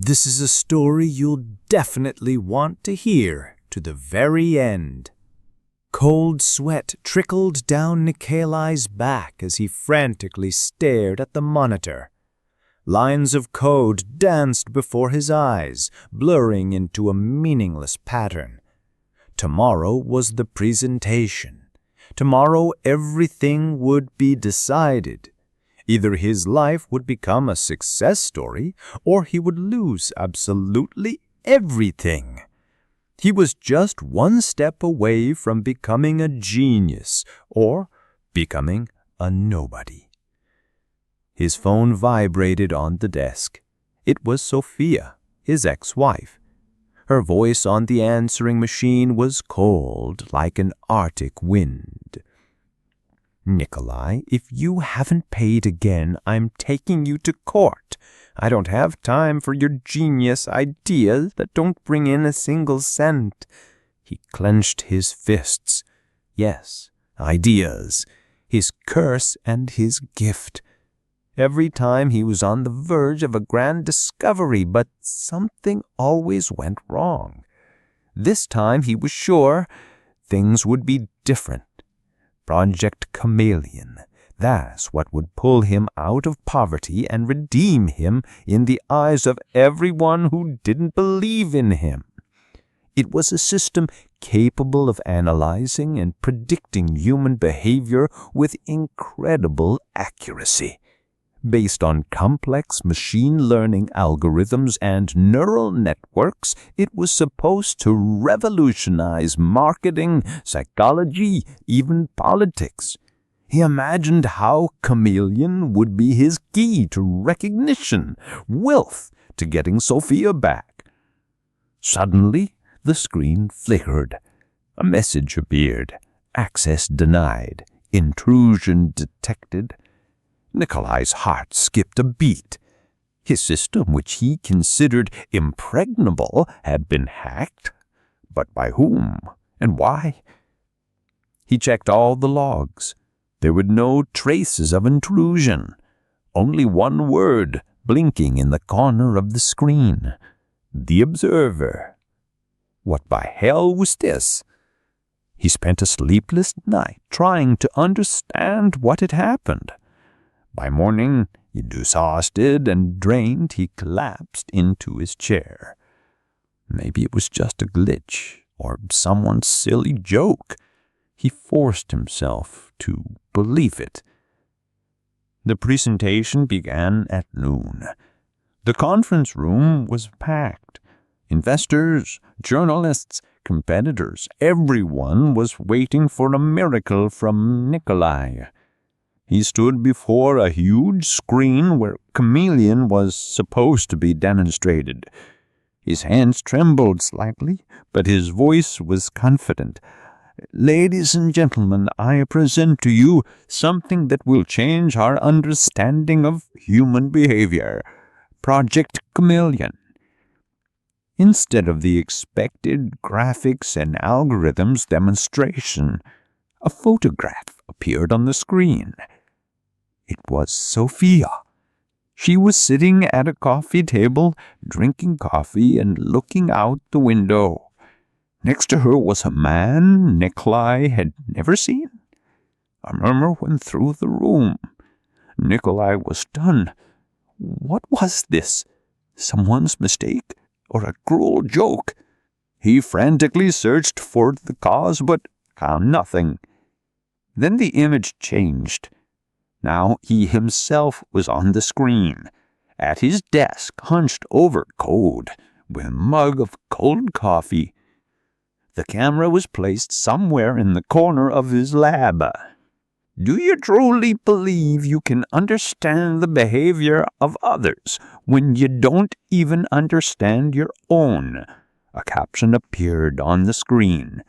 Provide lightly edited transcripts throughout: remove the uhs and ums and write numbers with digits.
This is a story you'll definitely want to hear to the very end. Cold sweat trickled down Nikolai's back as he frantically stared at the monitor. Lines of code danced before his eyes, blurring into a meaningless pattern. Tomorrow was the presentation. Tomorrow everything would be decided. Either his life would become a success story, or he would lose absolutely everything. He was just one step away from becoming a genius, or becoming a nobody. His phone vibrated on the desk. It was Sophia, his ex-wife. Her voice on the answering machine was cold like an Arctic wind. "Nikolai, if you haven't paid again, I'm taking you to court. I don't have time for your genius ideas that don't bring in a single cent." He clenched his fists. Yes, ideas. His curse and his gift. Every time he was on the verge of a grand discovery, but something always went wrong. This time he was sure things would be different. Project Chameleon. That's what would pull him out of poverty and redeem him in the eyes of everyone who didn't believe in him. It was a system capable of analyzing and predicting human behavior with incredible accuracy. Based on complex machine learning algorithms and neural networks, it was supposed to revolutionize marketing, psychology, even politics. He imagined how Chameleon would be his key to recognition, wealth, to getting Sophia back. Suddenly, the screen flickered. A message appeared. Access denied. Intrusion detected. Nikolai's heart skipped a beat. His system, which he considered impregnable, had been hacked. But by whom and why? He checked all the logs. There were no traces of intrusion. Only one word blinking in the corner of the screen. The Observer. What by hell was this? He spent a sleepless night trying to understand what had happened. By morning, exhausted and drained, he collapsed into his chair. Maybe it was just a glitch or someone's silly joke. He forced himself to believe it. The presentation began at noon. The conference room was packed. Investors, journalists, competitors, everyone was waiting for a miracle from Nikolai. He stood before a huge screen where Chameleon was supposed to be demonstrated. His hands trembled slightly, but his voice was confident. "Ladies and gentlemen, I present to you something that will change our understanding of human behavior. Project Chameleon." Instead of the expected graphics and algorithms demonstration, a photograph appeared on the screen. It was Sophia. She was sitting at a coffee table, drinking coffee and looking out the window. Next to her was a man Nikolai had never seen. A murmur went through the room. Nikolai was stunned. What was this? Someone's mistake? Or a cruel joke? He frantically searched for the cause, but found nothing. Then the image changed. Now he himself was on the screen, at his desk, hunched over code, with a mug of cold coffee. The camera was placed somewhere in the corner of his lab. "Do you truly believe you can understand the behavior of others when you don't even understand your own?" A caption appeared on the screen.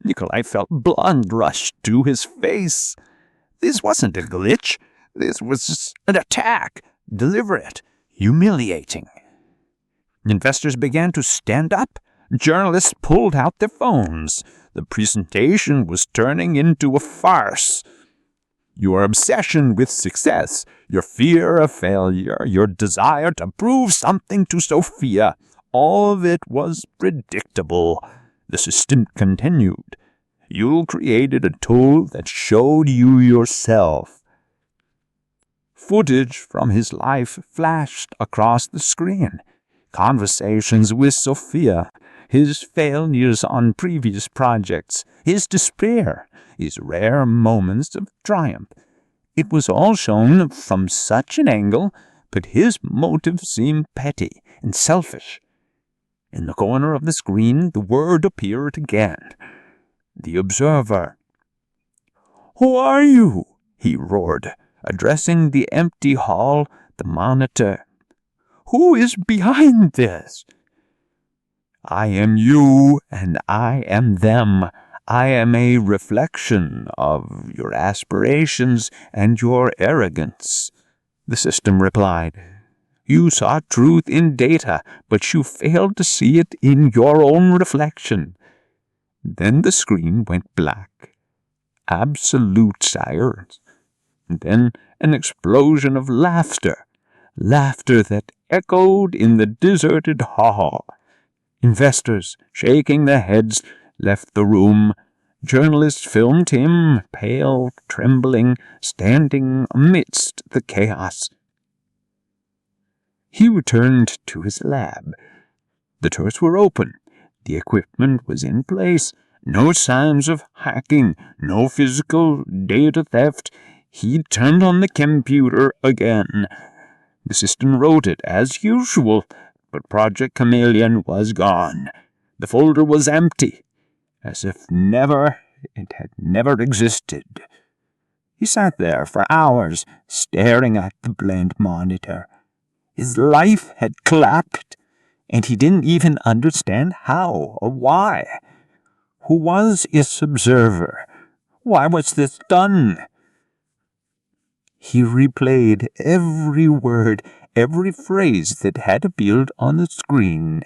Nikolai felt blood rush to his face. This wasn't a glitch. This was an attack. Deliberate. Humiliating. Investors began to stand up. Journalists pulled out their phones. The presentation was turning into a farce. Your obsession with success, your fear of failure, your desire to prove something to Sophia, all of it was predictable. The assistant continued. You created a tool that showed you yourself. Footage from his life flashed across the screen. Conversations with Sophia, his failures on previous projects, his despair, his rare moments of triumph. It was all shown from such an angle, but his motives seemed petty and selfish. In the corner of the screen, the word appeared again. The observer. "Who are you?" he roared, addressing the empty hall, the monitor. "Who is behind this?" "I am you, and I am them. I am a reflection of your aspirations and your arrogance," the system replied. "You saw truth in data, but you failed to see it in your own reflection." Then the screen went black. Absolute silence. Then an explosion of laughter. Laughter that echoed in the deserted hall. Investors, shaking their heads, left the room. Journalists filmed him, pale, trembling, standing amidst the chaos. He returned to his lab. The doors were open. The equipment was in place. No signs of hacking, no physical data theft. He turned on the computer again. The system wrote it as usual, but Project Chameleon was gone. The folder was empty, as if it had never existed. He sat there for hours, staring at the blank monitor. His life had collapsed, and he didn't even understand how or why. Who was his observer? Why was this done? He replayed every word, every phrase that had appeared on the screen.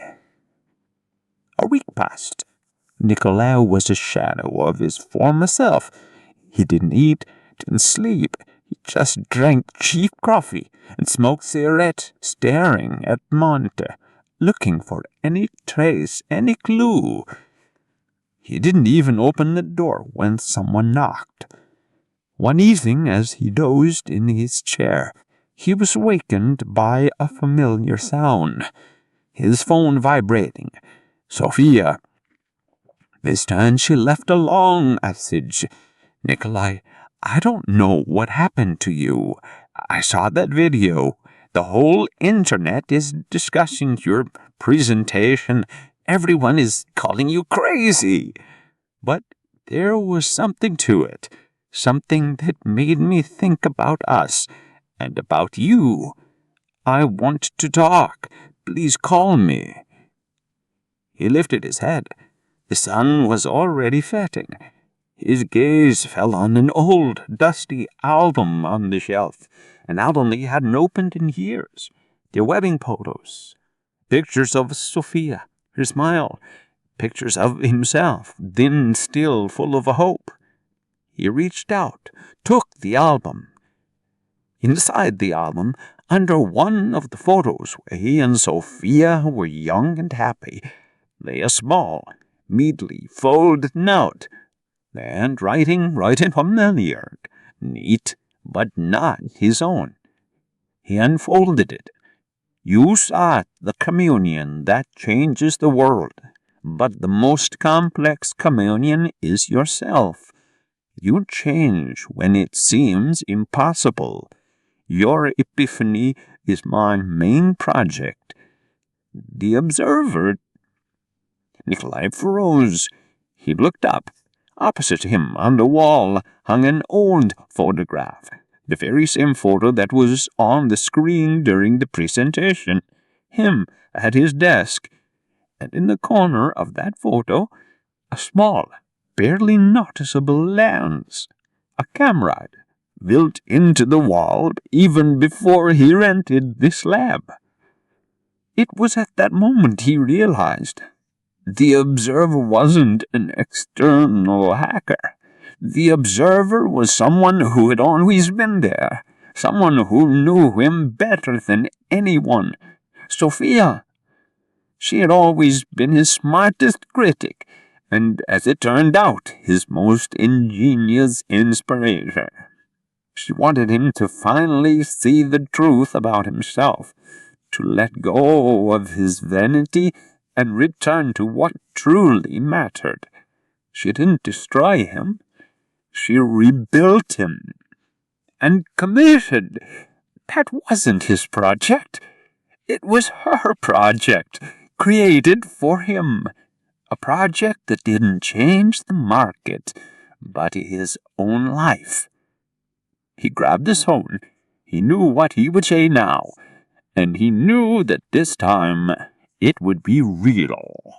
A week passed. Nikolai was a shadow of his former self. He didn't eat, didn't sleep. He just drank cheap coffee and smoked cigarette, staring at the monitor, looking for any trace, any clue. He didn't even open the door when someone knocked. One evening, as he dozed in his chair, he was wakened by a familiar sound. His phone vibrating. Sophia. This time she left a long message. "Nikolai, I don't know what happened to you. I saw that video. The whole internet is discussing your presentation. Everyone is calling you crazy. But there was something to it. Something that made me think about us and about you. I want to talk. Please call me." He lifted his head. The sun was already setting. His gaze fell on an old, dusty album on the shelf, an album he hadn't opened in years. Their wedding photos, pictures of Sophia, her smile, pictures of himself, then still full of hope. He reached out, took the album. Inside the album, under one of the photos where he and Sophia were young and happy, lay a small, neatly folded note. The handwriting right and familiar, neat, but not his own. He unfolded it. "You sought the communion that changes the world, but the most complex communion is yourself. You change when it seems impossible. Your epiphany is my main project." The observer, Nikolai, froze. He looked up. Opposite him, on the wall, hung an old photograph, the very same photo that was on the screen during the presentation. Him at his desk. And in the corner of that photo, a small, barely noticeable lens, a camera, built into the wall even before he rented this lab. It was at that moment he realized the observer wasn't an external hacker. The observer was someone who had always been there, someone who knew him better than anyone. Sophia. She had always been his smartest critic, and, as it turned out, his most ingenious inspiration. She wanted him to finally see the truth about himself, to let go of his vanity and return to what truly mattered. She didn't destroy him. She rebuilt him. And commissioned. That wasn't his project. It was her project, created for him. A project that didn't change the market, but his own life. He grabbed his phone. He knew what he would say now, and he knew that this time it would be real.